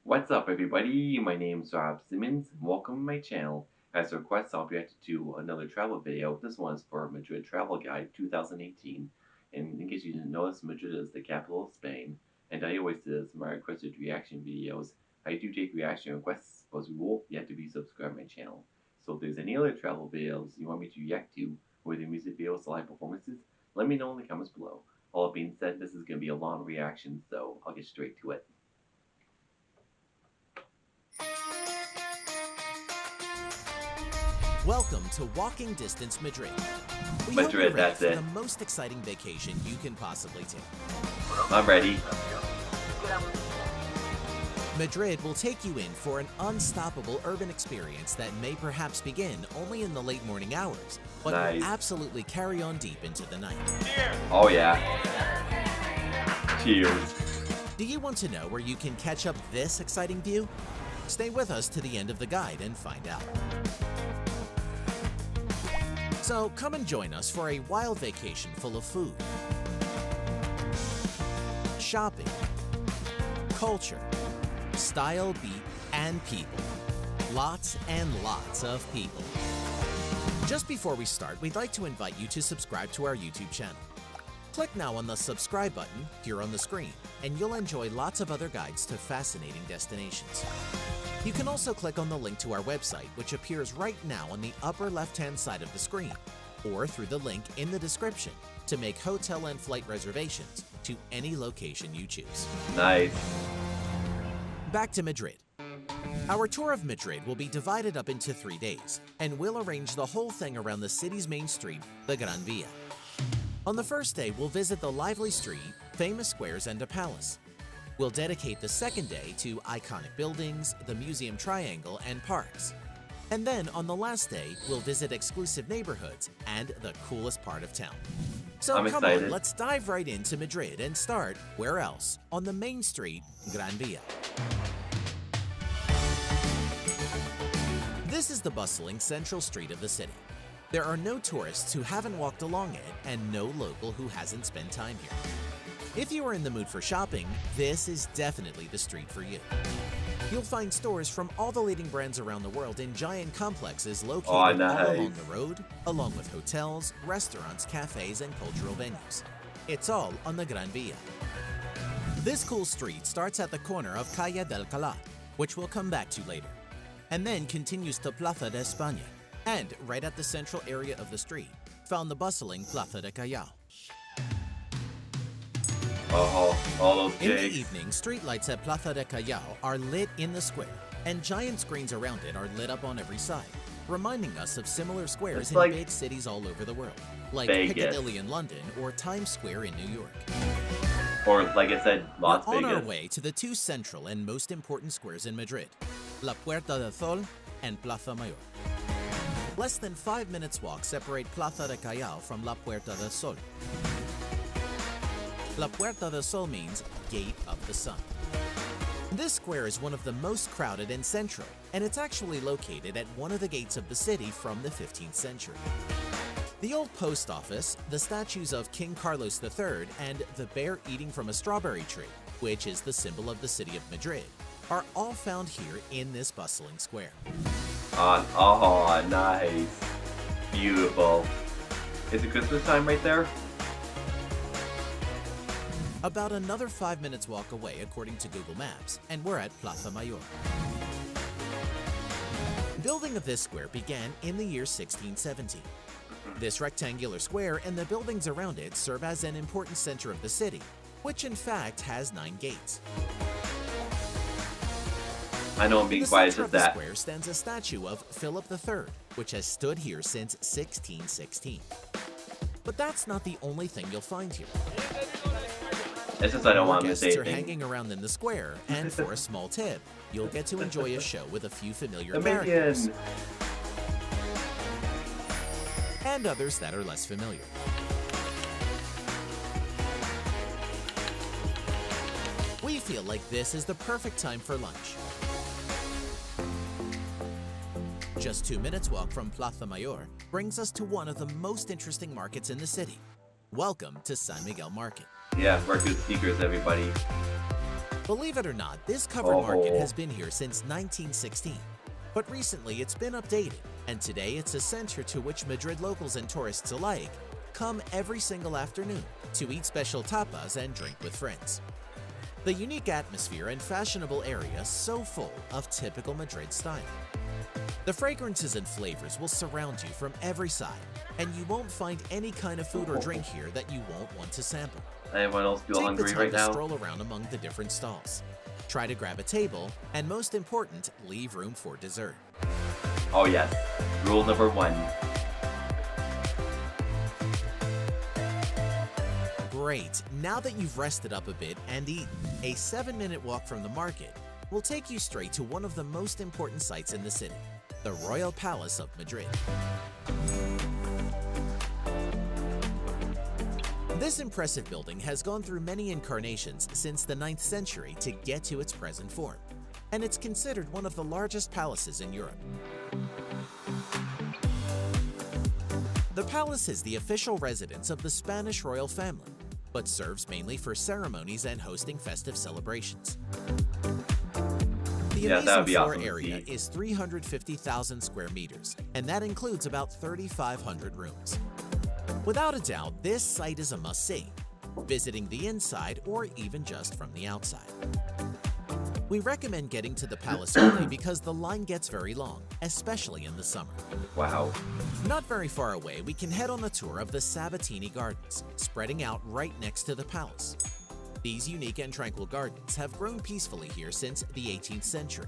What's up, everybody? My name's Rob Simmons. Welcome to my channel. As a request, I'll react to another travel video. This one is for Madrid Travel Guide 2018. And in case you didn't notice, Madrid is the capital of Spain. And I always do this in my requested reaction videos. I do take reaction requests, but as a rule, you have to be subscribed to my channel. So if there's any other travel videos you want me to react to, whether music videos or live performances, let me know in the comments below. All that being said, this is going to be a long reaction, so I'll get straight to it. Welcome to Walking Distance Madrid. We Madrid, hope you're ready that's for it. the most exciting vacation you can possibly take. I'm ready. Madrid will take you in for an unstoppable urban experience that may perhaps begin only in the late morning hours, but Nice. will absolutely carry on deep into the night. Oh yeah. Cheers. Do you want to know where you can catch up this exciting view? Stay with us to the end of the guide and find out. So come and join us for a wild vacation full of food, shopping, culture, style, beat, and people. Lots and lots of people. Just before we start, we'd like to invite you to subscribe to our YouTube channel. Click now on the subscribe button here on the screen, and you'll enjoy lots of other guides to fascinating destinations. You can also click on the link to our website, which appears right now on the upper left-hand side of the screen, or through the link in the description to make hotel and flight reservations to any location you choose. Nice. Back to Madrid. Our tour of Madrid will be divided up into 3 days, and we'll arrange the whole thing around the city's main street, the Gran Via. On the first day, we'll visit the lively street, famous squares, and a palace. We'll dedicate the second day to iconic buildings, the Museum Triangle, and parks. And then on the last day, we'll visit exclusive neighborhoods and the coolest part of town. So I'm come excited. on, let's dive right into Madrid and start, where else? On the main street, Gran Via. This is the bustling central street of the city. There are no tourists who haven't walked along it and no local who hasn't spent time here. If you are in the mood for shopping, this is definitely the street for you. You'll find stores from all the leading brands around the world in giant complexes located all along the road, along with hotels, restaurants, cafes, and cultural venues. It's all on the Gran Via. This cool street starts at the corner of Calle del Cala, which we'll come back to later, and then continues to Plaza de España, and right at the central area of the street, found the bustling Plaza de Callao. All those In the gigs. evening, streetlights at Plaza de Callao are lit in the square, and giant screens around it are lit up on every side, reminding us of similar squares It's in like big cities all over the world, like Vegas. Piccadilly in London or Times Square in New York. Or like I said, Las We're on Vegas. our way to the two central and most important squares in Madrid, La Puerta del Sol and Plaza Mayor. Less than 5 minutes walk separate Plaza de Callao from La Puerta del Sol. La Puerta del Sol means Gate of the Sun. This square is one of the most crowded and central, and it's actually located at one of the gates of the city from the 15th century. The old post office, the statues of King Carlos III, and the bear eating from a strawberry tree, which is the symbol of the city of Madrid, are all found here in this bustling square. Oh, nice. Beautiful. Is it Christmas time right there? About another 5 minutes walk away according to Google Maps, and we're at Plaza Mayor. Building of this square began in the year 1670. This rectangular square and the buildings around it serve as an important center of the city, which in fact has 9 gates. I know I'm In being the quiet center as of the that. square stands a statue of Philip III, which has stood here since 1616. But that's not the only thing you'll find here. It's just I don't More want to guests say are anything. hanging around in the square, and for a small tip, you'll get to enjoy a show with a few familiar The characters, Minion. and others that are less familiar. We feel like this is the perfect time for lunch. Just 2 minutes walk from Plaza Mayor brings us to one of the most interesting markets in the city. Welcome to San Miguel Market. Yeah, we're good speakers, everybody. Believe it or not, this covered market Oh. has been here since 1916. But recently it's been updated, and today it's a center to which Madrid locals and tourists alike come every single afternoon to eat special tapas and drink with friends. The unique atmosphere and fashionable area so full of typical Madrid style. The fragrances and flavors will surround you from every side, and you won't find any kind of food or drink here that you won't want to sample. Anyone else feel Take the hungry time right to now? stroll around among the different stalls. Try to grab a table, and most important, leave room for dessert. Oh yes. Rule number 1. Great, now that you've rested up a bit and eaten, a 7-minute walk from the market will take you straight to one of the most important sites in the city, the Royal Palace of Madrid. This impressive building has gone through many incarnations since the 9th century to get to its present form, and it's considered one of the largest palaces in Europe. The palace is the official residence of the Spanish royal family, but serves mainly for ceremonies and hosting festive celebrations. The Yeah, that'd amazing be floor awesome to area see. is 350,000 square meters, and that includes about 3,500 rooms. Without a doubt, this site is a must-see, visiting the inside or even just from the outside. We recommend getting to the palace early because the line gets very long, especially in the summer. Wow. Not very far away, we can head on a tour of the Sabatini Gardens, spreading out right next to the palace. These unique and tranquil gardens have grown peacefully here since the 18th century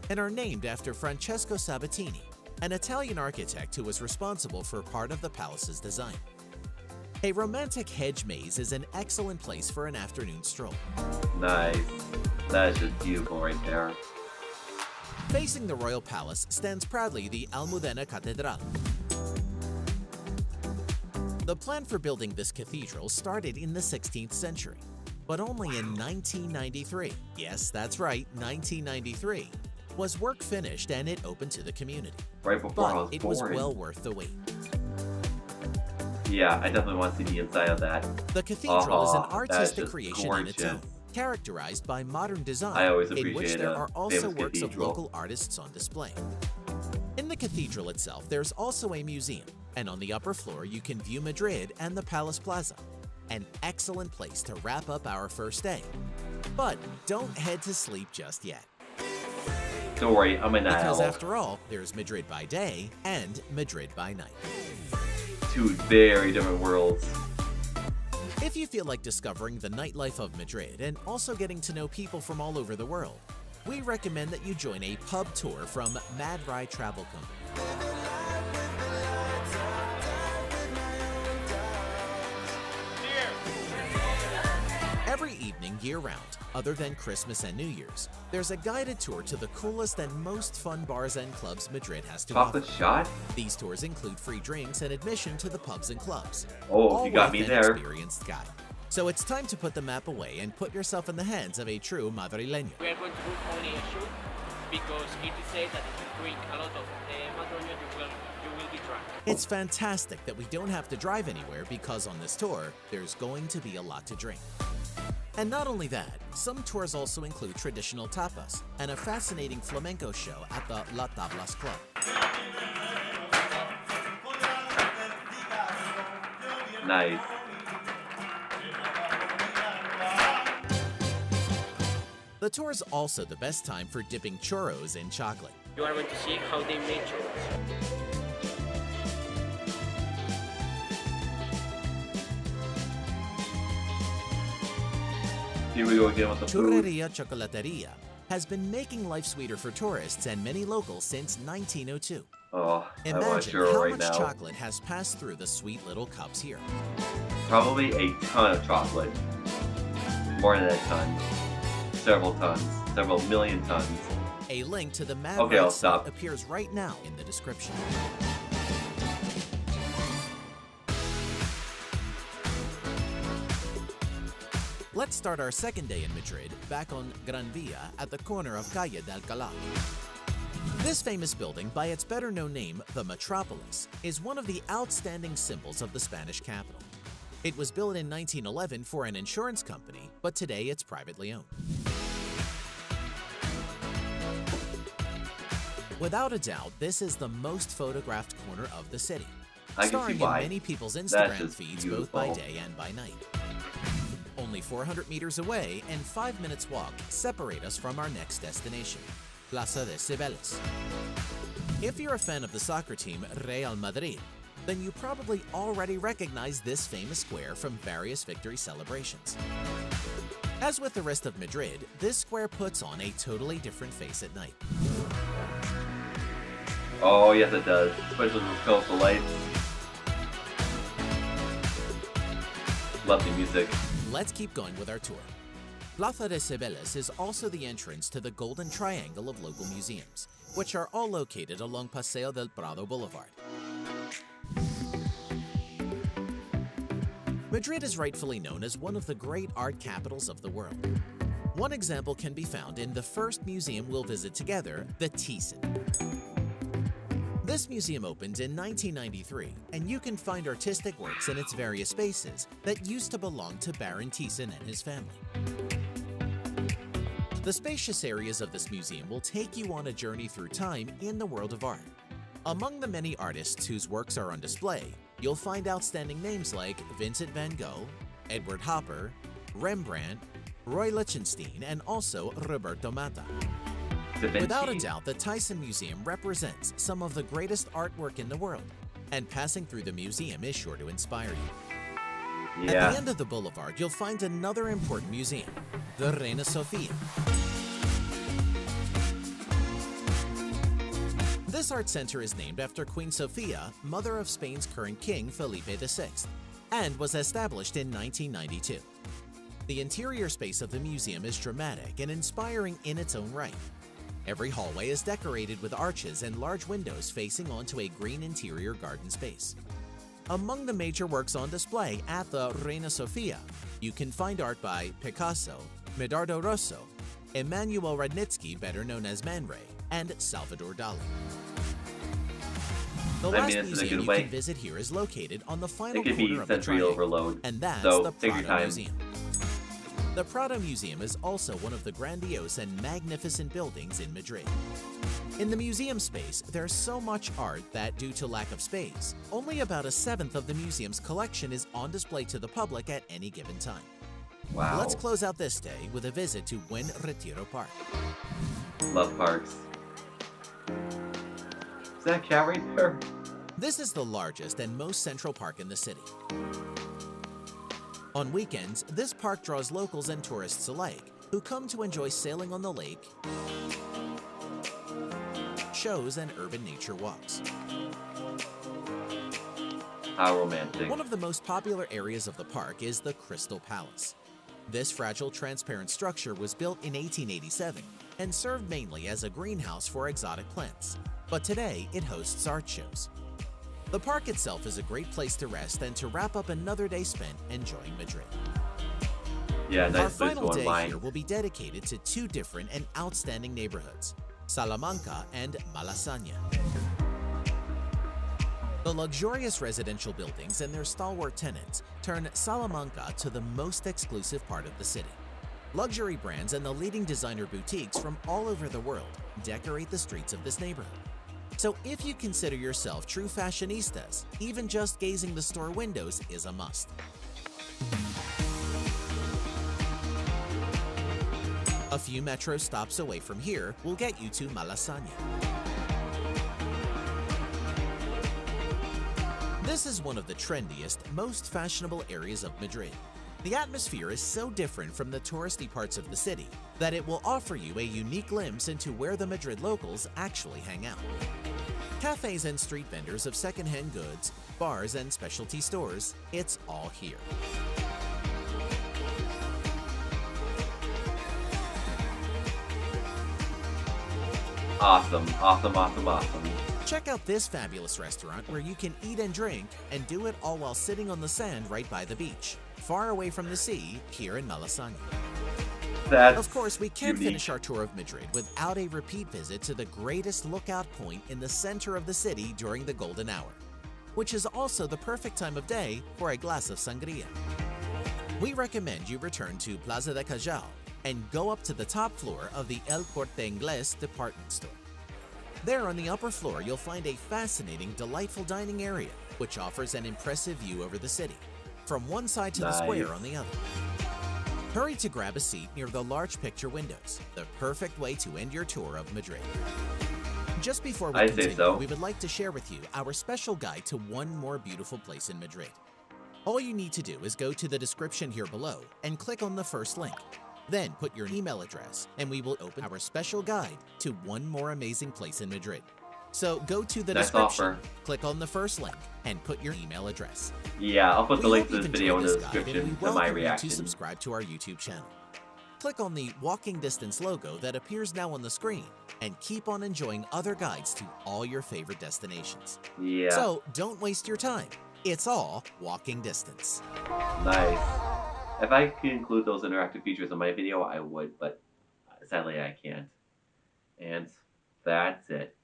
and are named after Francesco Sabatini, an Italian architect who was responsible for part of the palace's design. A romantic hedge maze is an excellent place for an afternoon stroll. Nice. That is just beautiful right there. Facing the royal palace stands proudly the Almudena Cathedral. The plan for building this cathedral started in the 16th century, but only in 1993, yes, that's right, 1993, was work finished and it opened to the community. Right before I But was it was born. well worth the wait. Yeah, I definitely want to see the inside of that. The cathedral is an That is artistic just creation in its own, gorgeous. characterized by modern design, I always in which appreciate there a are also famous works of cathedral. local artists on display. In the cathedral itself, there's also a museum, and on the upper floor you can view Madrid and the Palace Plaza, an excellent place to wrap up our first day. But don't head to sleep just yet, Don't worry, I'm an because owl. after all, there's Madrid by day and Madrid by night. Two very different worlds. If you feel like discovering the nightlife of Madrid and also getting to know people from all over the world, we recommend that you join a pub tour from Mad Rye Travel Company. Every evening year-round, other than Christmas and New Year's, there's a guided tour to the coolest and most fun bars and clubs Madrid has to offer. Chocolate shot? These tours include free drinks and admission to the pubs and clubs. Oh, all you got with me an there. experienced guide. So it's time to put the map away and put yourself in the hands of a true madrileño. We are going to book only a shoot because it is said that if you drink a lot of Madroño, you will be drunk. It's fantastic that we don't have to drive anywhere because on this tour, there's going to be a lot to drink. And not only that, some tours also include traditional tapas and a fascinating flamenco show at the La Tablas Club. Nice. The tour is also the best time for dipping churros in chocolate. You are going to see how they make churros. Here we go again with the food. Churreria Chocolateria has been making life sweeter for tourists and many locals since 1902. Oh, I want a Imagine churro how right much now. chocolate has passed through the sweet little cups here. Probably a ton of chocolate. More than a ton. Several tons. Several million tons. A link to the Mad Okay, Ride I'll site stop. appears right now in the description. Let's start our second day in Madrid back on Gran Via at the corner of Calle de Alcalá. This famous building, by its better-known name, the Metropolis, is one of the outstanding symbols of the Spanish capital. It was built in 1911 for an insurance company, but today it's privately owned. Without a doubt, this is the most photographed corner of the city, I can see starring in why. many people's That's Instagram just feeds both by beautiful. day and by night. Only 400 meters away and 5 minutes walk separate us from our next destination, Plaza de Cibeles. If you're a fan of the soccer team Real Madrid, then you probably already recognize this famous square from various victory celebrations. As with the rest of Madrid, this square puts on a totally different face at night. Oh, yes it does. Especially with colorful lights. Love the music. Let's keep going with our tour. Plaza de Cibeles is also the entrance to the Golden Triangle of local museums, which are all located along Paseo del Prado Boulevard. Madrid is rightfully known as one of the great art capitals of the world. One example can be found in the first museum we'll visit together, the Thyssen. This museum opened in 1993, and you can find artistic works in its various spaces that used to belong to Baron Thyssen and his family. The spacious areas of this museum will take you on a journey through time in the world of art. Among the many artists whose works are on display, you'll find outstanding names like Vincent van Gogh, Edward Hopper, Rembrandt, Roy Lichtenstein, and also Roberto Matta. Da Vinci. Without a doubt, the Thyssen Museum represents some of the greatest artwork in the world, and passing through the museum is sure to inspire you. At Yeah. the end of the boulevard, you'll find another important museum, the Reina Sofia. This art center is named after Queen Sofia, mother of Spain's current king Felipe VI, and was established in 1992. The interior space of the museum is dramatic and inspiring in its own right. Every hallway is decorated with arches and large windows facing onto a green interior garden space. Among the major works on display at the Reina Sofia, you can find art by Picasso, Medardo Rosso, Emanuel Radnitsky, better known as Man Ray, and Salvador Dali. The I last mean, it's in a museum good you way. can visit here is located on the final It could be corner of the sensory triangle, overload. and that's So, the take your Prado time. Museum. The Prado Museum is also one of the grandiose and magnificent buildings in Madrid. In the museum space, there's so much art that, due to lack of space, only about a seventh of the museum's collection is on display to the public at any given time. Wow. Let's close out this day with a visit to Buen Retiro Park. Love parks. Is that a cat right there? This is the largest and most central park in the city. On weekends, this park draws locals and tourists alike who come to enjoy sailing on the lake, shows, and urban nature walks. How romantic. One of the most popular areas of the park is the Crystal Palace. This fragile, transparent structure was built in 1887 and served mainly as a greenhouse for exotic plants, but today it hosts art shows. The park itself is a great place to rest and to wrap up another day spent enjoying Madrid. Yeah, Our nice place to final day unwind. here will be dedicated to two different and outstanding neighborhoods, Salamanca and Malasaña. The luxurious residential buildings and their stalwart tenants turn Salamanca to the most exclusive part of the city. Luxury brands and the leading designer boutiques from all over the world decorate the streets of this neighborhood. So if you consider yourself true fashionistas, even just gazing the store windows is a must. A few metro stops away from here will get you to Malasaña. This is one of the trendiest, most fashionable areas of Madrid. The atmosphere is so different from the touristy parts of the city that it will offer you a unique glimpse into where the Madrid locals actually hang out. Cafes and street vendors of secondhand goods, bars, and specialty stores, it's all here. Awesome, awesome, awesome, awesome. Check out this fabulous restaurant where you can eat and drink and do it all while sitting on the sand right by the beach, far away from the sea here in Malasaña. That's Of course, we can't unique. finish our tour of Madrid without a repeat visit to the greatest lookout point in the center of the city during the golden hour, which is also the perfect time of day for a glass of sangria. We recommend you return to Plaza de Callao and go up to the top floor of the El Corte Inglés department store. There on the upper floor, you'll find a fascinating, delightful dining area, which offers an impressive view over the city, from one side to the square on the other. Hurry to grab a seat near the large picture windows, the perfect way to end your tour of Madrid. Just before we continue, we would like to share with you our special guide to one more beautiful place in Madrid. All you need to do is go to the description here below and click on the first link. Then put your email address and we will open our special guide to one more amazing place in Madrid. So go to the description, click on the first link, and put your email address. Yeah, I'll put the link to this video in the description to my reaction. To subscribe to our YouTube channel. Click on the walking distance logo that appears now on the screen and keep on enjoying other guides to all your favorite destinations. Yeah. So don't waste your time. It's all walking distance. Nice. If I could include those interactive features in my video, I would, but sadly I can't. And that's it.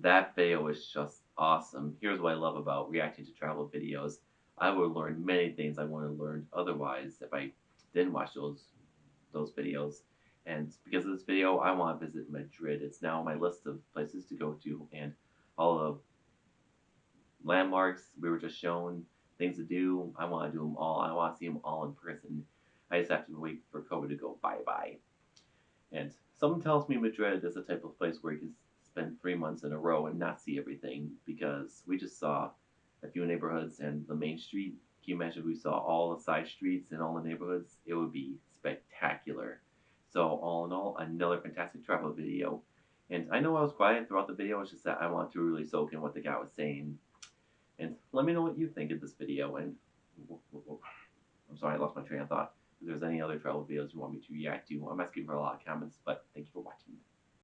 That video was just awesome. Here's what I love about reacting to travel videos. I would learn many things I want to learn otherwise if I didn't watch those videos. And because of this video, I want to visit Madrid. It's now on my list of places to go to, and all the landmarks we were just shown, things to do, I want to do them all. I want to see them all in person. I just have to wait for COVID to go bye-bye. And someone tells me Madrid is the type of place where you can spend 3 months in a row and not see everything, because we just saw a few neighborhoods and the main street. Can you imagine if we saw all the side streets and all the neighborhoods? It would be spectacular. So all in all, another fantastic travel video. And I know I was quiet throughout the video, it's just that I want to really soak in what the guy was saying. And let me know what you think of this video. And I'm sorry, I lost my train of thought. If there's any other travel videos you want me to react to, I'm asking for a lot of comments, but thank you for watching.